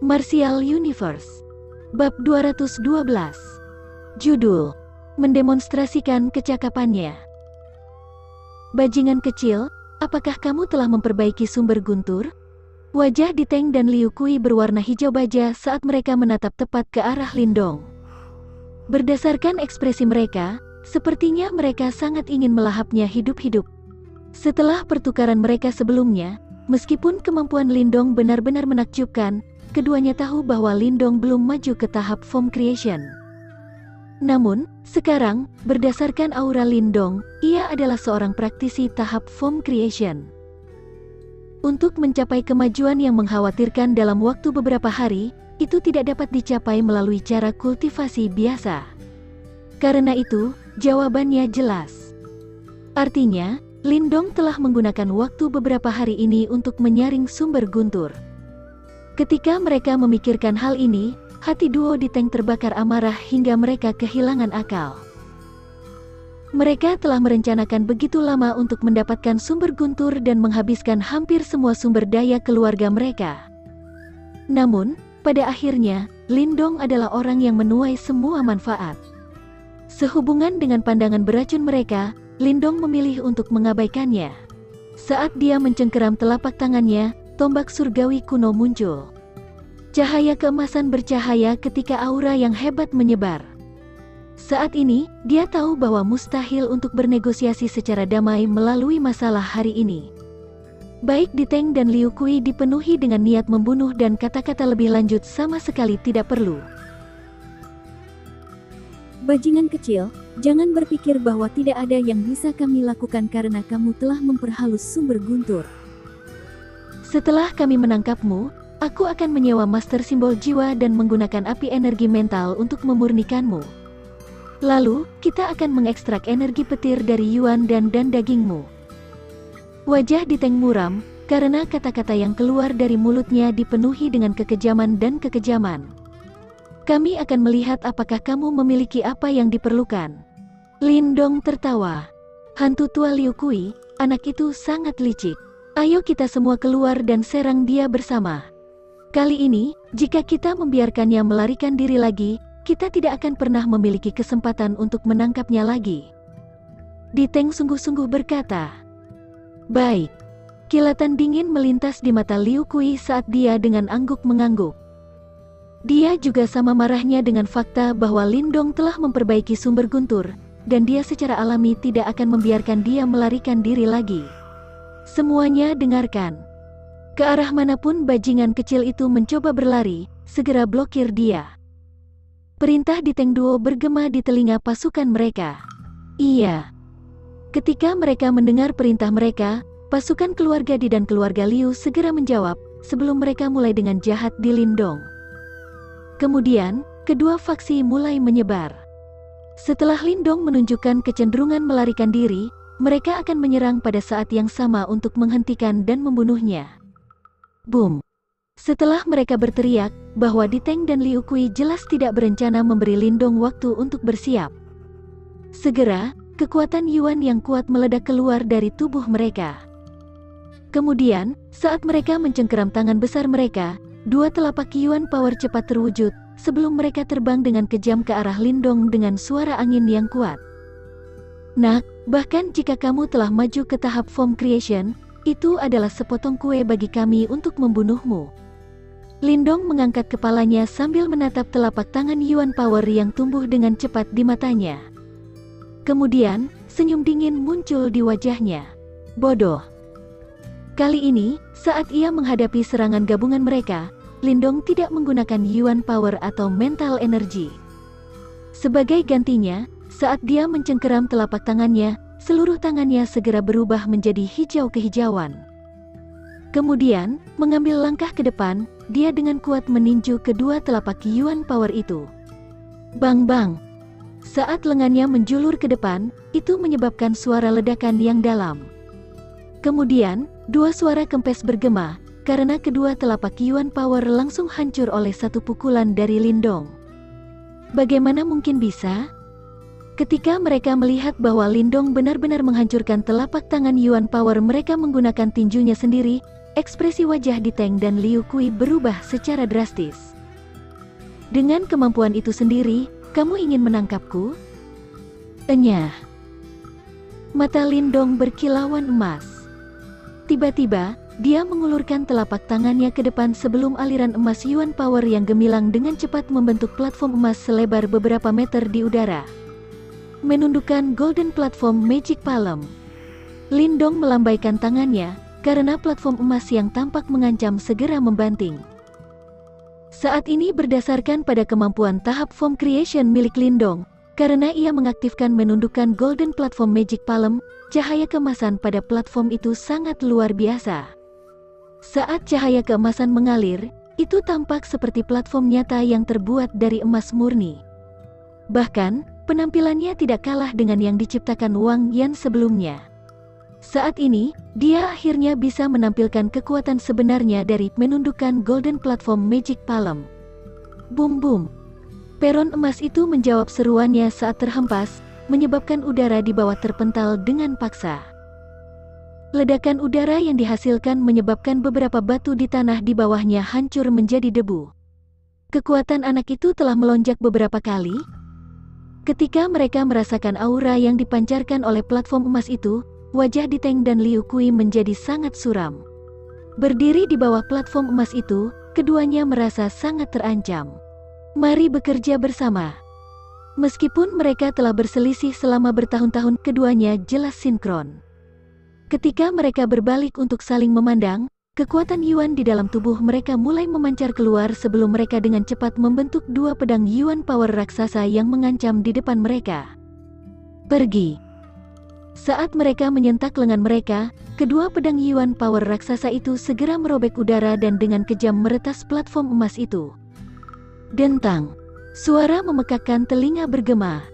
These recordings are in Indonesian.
Martial Universe. Bab 212. Judul: Mendemonstrasikan kecakapannya. Bajingan kecil, apakah kamu telah memperbaiki sumber guntur? Wajah Diteng dan Liu Kui berwarna hijau baja saat mereka menatap tepat ke arah Lindong. Berdasarkan ekspresi mereka, sepertinya mereka sangat ingin melahapnya hidup-hidup. Setelah pertukaran mereka sebelumnya, meskipun kemampuan Lindong benar-benar menakjubkan, keduanya tahu bahwa Lindong belum maju ke tahap form creation. Namun, sekarang, berdasarkan aura Lindong, ia adalah seorang praktisi tahap form creation. Untuk mencapai kemajuan yang mengkhawatirkan dalam waktu beberapa hari, itu tidak dapat dicapai melalui cara kultivasi biasa. Karena itu, jawabannya jelas. Artinya, Lindong telah menggunakan waktu beberapa hari ini untuk menyaring sumber guntur. Ketika mereka memikirkan hal ini, hati duo Diteng terbakar amarah hingga mereka kehilangan akal. Mereka telah merencanakan begitu lama untuk mendapatkan sumber guntur dan menghabiskan hampir semua sumber daya keluarga mereka. Namun, pada akhirnya, Lindong adalah orang yang menuai semua manfaat. Sehubungan dengan pandangan beracun mereka, Lindong memilih untuk mengabaikannya. Saat dia mencengkeram telapak tangannya, tombak surgawi kuno muncul. Cahaya keemasan bercahaya ketika aura yang hebat menyebar. Saat ini, dia tahu bahwa mustahil untuk bernegosiasi secara damai melalui masalah hari ini. Baik Diteng dan Liu Kui dipenuhi dengan niat membunuh dan kata-kata lebih lanjut sama sekali tidak perlu. Bajingan kecil, jangan berpikir bahwa tidak ada yang bisa kami lakukan karena kamu telah memperhalus sumber guntur. Setelah kami menangkapmu, aku akan menyewa master simbol jiwa dan menggunakan api energi mental untuk memurnikanmu. Lalu, kita akan mengekstrak energi petir dari Yuan dan dagingmu. Wajah Diteng muram, karena kata-kata yang keluar dari mulutnya dipenuhi dengan kekejaman dan kekejaman. Kami akan melihat apakah kamu memiliki apa yang diperlukan. Lindong tertawa. Hantu tua Liu Kui, anak itu sangat licik. Ayo kita semua keluar dan serang dia bersama. Kali ini, jika kita membiarkannya melarikan diri lagi, kita tidak akan pernah memiliki kesempatan untuk menangkapnya lagi. Diteng sungguh-sungguh berkata. Baik. Kilatan dingin melintas di mata Liu Kui saat dia dengan angguk-mengangguk. Dia juga sama marahnya dengan fakta bahwa Lindong telah memperbaiki sumber guntur, dan dia secara alami tidak akan membiarkan dia melarikan diri lagi. Semuanya dengarkan. Ke arah manapun bajingan kecil itu mencoba berlari, segera blokir dia. Perintah Diteng Duo bergema di telinga pasukan mereka. Iya. Ketika mereka mendengar perintah mereka, pasukan keluarga Di dan keluarga Liu segera menjawab, sebelum mereka mulai dengan jahat di Lindong. Kemudian, kedua faksi mulai menyebar. Setelah Lindong menunjukkan kecenderungan melarikan diri, mereka akan menyerang pada saat yang sama untuk menghentikan dan membunuhnya. Boom! Setelah mereka berteriak bahwa Diteng dan Liu Kui jelas tidak berencana memberi Lindong waktu untuk bersiap. Segera, kekuatan Yuan yang kuat meledak keluar dari tubuh mereka. Kemudian, saat mereka mencengkeram tangan besar mereka, dua telapak Yuan power cepat terwujud, sebelum mereka terbang dengan kejam ke arah Lindong dengan suara angin yang kuat. Nak, bahkan jika kamu telah maju ke tahap form creation, itu adalah sepotong kue bagi kami untuk membunuhmu. Lindong mengangkat kepalanya sambil menatap telapak tangan Yuan Power yang tumbuh dengan cepat di matanya. Kemudian, senyum dingin muncul di wajahnya. Bodoh. Kali ini, saat ia menghadapi serangan gabungan mereka, Lindong tidak menggunakan Yuan Power atau mental energy. Sebagai gantinya, saat dia mencengkeram telapak tangannya, seluruh tangannya segera berubah menjadi hijau kehijauan. Kemudian, mengambil langkah ke depan, dia dengan kuat meninju kedua telapak Yuan Power itu. Bang-bang! Saat lengannya menjulur ke depan, itu menyebabkan suara ledakan yang dalam. Kemudian, dua suara kempes bergema, karena kedua telapak Yuan Power langsung hancur oleh satu pukulan dari Lindong. Bagaimana mungkin bisa? Ketika mereka melihat bahwa Lindong benar-benar menghancurkan telapak tangan Yuan Power mereka menggunakan tinjunya sendiri, ekspresi wajah Diteng dan Liu Kui berubah secara drastis. Dengan kemampuan itu sendiri, kamu ingin menangkapku? Enyah. Mata Lindong berkilauan emas. Tiba-tiba, dia mengulurkan telapak tangannya ke depan sebelum aliran emas Yuan Power yang gemilang dengan cepat membentuk platform emas selebar beberapa meter di udara. Menundukkan Golden Platform Magic Palm. Lindong melambaikan tangannya, karena platform emas yang tampak mengancam segera membanting. Saat ini berdasarkan pada kemampuan tahap Form Creation milik Lindong, karena ia mengaktifkan menundukkan Golden Platform Magic Palm, cahaya keemasan pada platform itu sangat luar biasa. Saat cahaya keemasan mengalir, itu tampak seperti platform nyata yang terbuat dari emas murni. Bahkan, penampilannya tidak kalah dengan yang diciptakan Wang Yan sebelumnya. Saat ini, dia akhirnya bisa menampilkan kekuatan sebenarnya dari menundukkan Golden Platform Magic Palm. Boom boom. Peron emas itu menjawab seruannya saat terhempas, menyebabkan udara di bawah terpental dengan paksa. Ledakan udara yang dihasilkan menyebabkan beberapa batu di tanah di bawahnya hancur menjadi debu. Kekuatan anak itu telah melonjak beberapa kali. Ketika mereka merasakan aura yang dipancarkan oleh platform emas itu, wajah Diteng dan Liu Kui menjadi sangat suram. Berdiri di bawah platform emas itu, keduanya merasa sangat terancam. Mari bekerja bersama. Meskipun mereka telah berselisih selama bertahun-tahun, keduanya jelas sinkron. Ketika mereka berbalik untuk saling memandang, kekuatan Yuan di dalam tubuh mereka mulai memancar keluar sebelum mereka dengan cepat membentuk dua pedang Yuan Power raksasa yang mengancam di depan mereka. Pergi. Saat mereka menyentak lengan mereka, kedua pedang Yuan Power raksasa itu segera merobek udara dan dengan kejam meretas platform emas itu. Dentang. Suara memekakkan telinga bergema.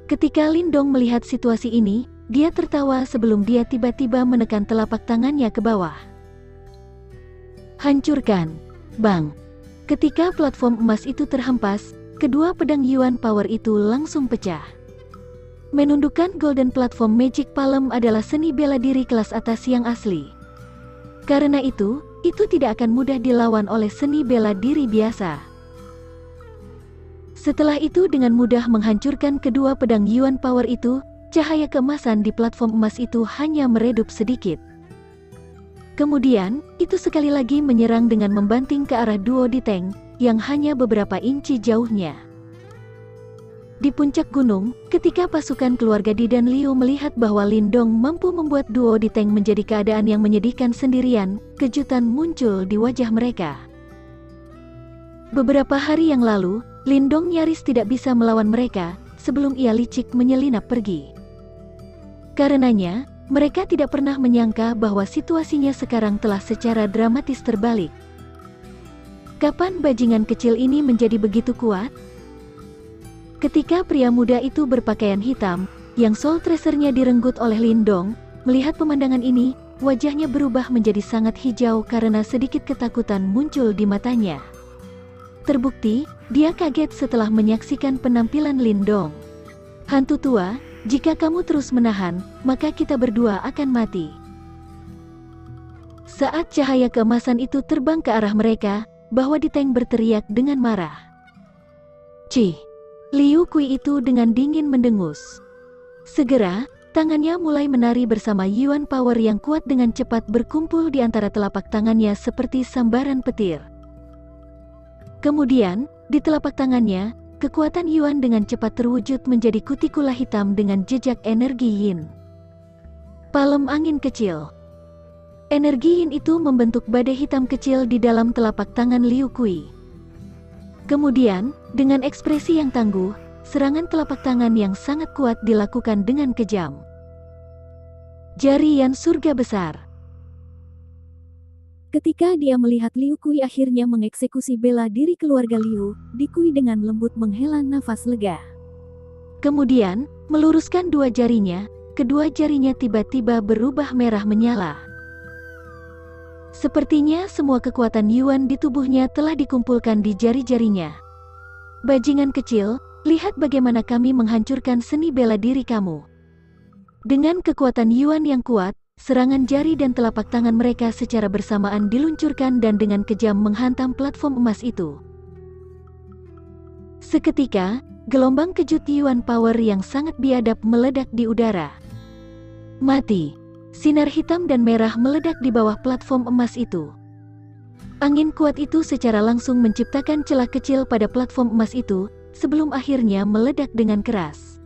Ketika Lindong melihat situasi ini, dia tertawa sebelum dia tiba-tiba menekan telapak tangannya ke bawah. Hancurkan. Bang. Ketika platform emas itu terhempas, kedua pedang Yuan Power itu langsung pecah. Menundukkan Golden Platform Magic Palm adalah seni bela diri kelas atas yang asli. Karena itu tidak akan mudah dilawan oleh seni bela diri biasa. Setelah itu dengan mudah menghancurkan kedua pedang Yuan Power itu, cahaya keemasan di platform emas itu hanya meredup sedikit. Kemudian, itu sekali lagi menyerang dengan membanting ke arah duo Diteng, yang hanya beberapa inci jauhnya. Di puncak gunung, ketika pasukan keluarga Di dan Liu melihat bahwa Lindong mampu membuat duo Diteng menjadi keadaan yang menyedihkan sendirian, kejutan muncul di wajah mereka. Beberapa hari yang lalu, Lindong nyaris tidak bisa melawan mereka, sebelum ia licik menyelinap pergi. Karenanya, mereka tidak pernah menyangka bahwa situasinya sekarang telah secara dramatis terbalik. Kapan bajingan kecil ini menjadi begitu kuat? Ketika pria muda itu berpakaian hitam, yang Soul Tracer-nya direnggut oleh Lindong, melihat pemandangan ini, wajahnya berubah menjadi sangat hijau karena sedikit ketakutan muncul di matanya. Terbukti, dia kaget setelah menyaksikan penampilan Lindong. Hantu tua, jika kamu terus menahan, maka kita berdua akan mati. Saat cahaya keemasan itu terbang ke arah mereka, bahwa Diteng berteriak dengan marah. Cih! Liu Kui itu dengan dingin mendengus. Segera, tangannya mulai menari bersama Yuan Power yang kuat dengan cepat berkumpul di antara telapak tangannya seperti sambaran petir. Kemudian, di telapak tangannya, kekuatan Yuan dengan cepat terwujud menjadi kutikula hitam dengan jejak energi Yin. Palem angin kecil. Energi Yin itu membentuk badai hitam kecil di dalam telapak tangan Liu Kui. Kemudian, dengan ekspresi yang tangguh, serangan telapak tangan yang sangat kuat dilakukan dengan kejam. Jarian surga besar. Ketika dia melihat Liu Kui akhirnya mengeksekusi bela diri keluarga Liu, Di Kui dengan lembut menghela nafas lega. Kemudian, meluruskan dua jarinya, kedua jarinya tiba-tiba berubah merah menyala. Sepertinya semua kekuatan Yuan di tubuhnya telah dikumpulkan di jari-jarinya. Bajingan kecil, lihat bagaimana kami menghancurkan seni bela diri kamu. Dengan kekuatan Yuan yang kuat, serangan jari dan telapak tangan mereka secara bersamaan diluncurkan dan dengan kejam menghantam platform emas itu. Seketika, gelombang kejut Yuan Power yang sangat biadab meledak di udara. Mati. Sinar hitam dan merah meledak di bawah platform emas itu. Angin kuat itu secara langsung menciptakan celah kecil pada platform emas itu, sebelum akhirnya meledak dengan keras.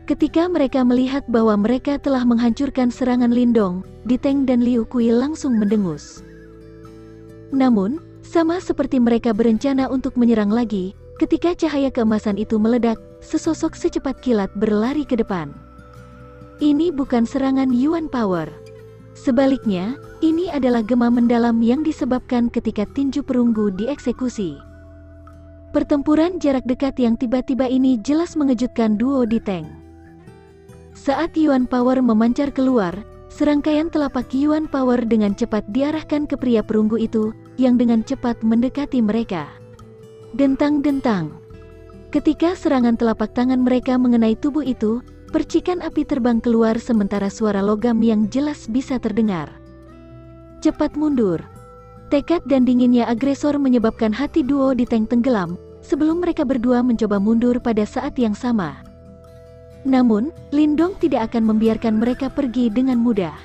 Ketika mereka melihat bahwa mereka telah menghancurkan serangan Lindong, Diteng dan Liu Kui langsung mendengus. Namun, sama seperti mereka berencana untuk menyerang lagi, ketika cahaya keemasan itu meledak, sesosok secepat kilat berlari ke depan. Ini bukan serangan Yuan Power. Sebaliknya, ini adalah gema mendalam yang disebabkan ketika tinju perunggu dieksekusi. Pertempuran jarak dekat yang tiba-tiba ini jelas mengejutkan duo Diteng. Saat Yuan Power memancar keluar, serangkaian telapak Yuan Power dengan cepat diarahkan ke pria perunggu itu, yang dengan cepat mendekati mereka. Dentang-dentang. Ketika serangan telapak tangan mereka mengenai tubuh itu, percikan api terbang keluar sementara suara logam yang jelas bisa terdengar. Cepat mundur. Tekad dan dinginnya agresor menyebabkan hati duo Diteng tenggelam, sebelum mereka berdua mencoba mundur pada saat yang sama. Namun, Lindong tidak akan membiarkan mereka pergi dengan mudah.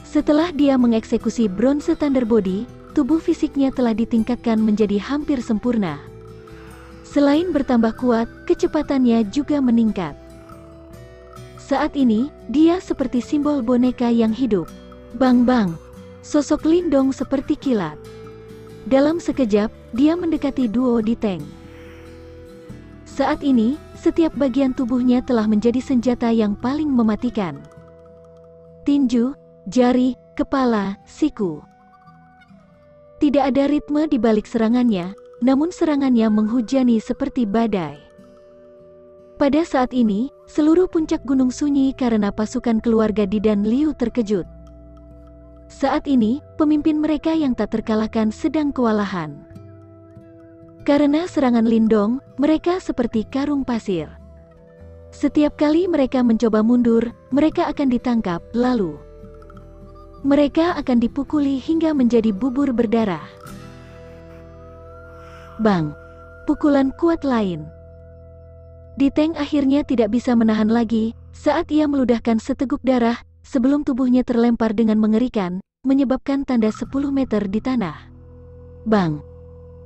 Setelah dia mengeksekusi Bronze Thunder Body, tubuh fisiknya telah ditingkatkan menjadi hampir sempurna. Selain bertambah kuat, kecepatannya juga meningkat. Saat ini, dia seperti simbol boneka yang hidup. Bang-bang, sosok Lindong seperti kilat. Dalam sekejap, dia mendekati duo Diteng. Saat ini, setiap bagian tubuhnya telah menjadi senjata yang paling mematikan. Tinju, jari, kepala, siku. Tidak ada ritme di balik serangannya, namun serangannya menghujani seperti badai. Pada saat ini, seluruh puncak gunung sunyi karena pasukan keluarga Di dan Liu terkejut. Saat ini, pemimpin mereka yang tak terkalahkan sedang kewalahan. Karena serangan Lindong, mereka seperti karung pasir. Setiap kali mereka mencoba mundur, mereka akan ditangkap, lalu mereka akan dipukuli hingga menjadi bubur berdarah. Bang! Pukulan kuat lain. Diteng akhirnya tidak bisa menahan lagi, saat ia meludahkan seteguk darah, sebelum tubuhnya terlempar dengan mengerikan, menyebabkan tanda 10 meter di tanah. Bang!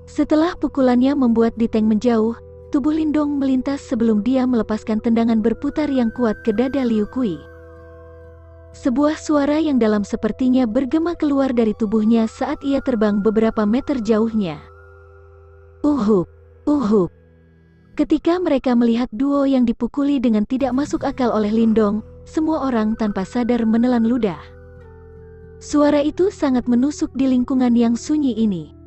Setelah pukulannya membuat Diteng menjauh, tubuh Lindong melintas sebelum dia melepaskan tendangan berputar yang kuat ke dada Liu Kui. Sebuah suara yang dalam sepertinya bergema keluar dari tubuhnya saat ia terbang beberapa meter jauhnya. Uhuk! Uhuk! Ketika mereka melihat duo yang dipukuli dengan tidak masuk akal oleh Lindong, semua orang tanpa sadar menelan ludah. Suara itu sangat menusuk di lingkungan yang sunyi ini.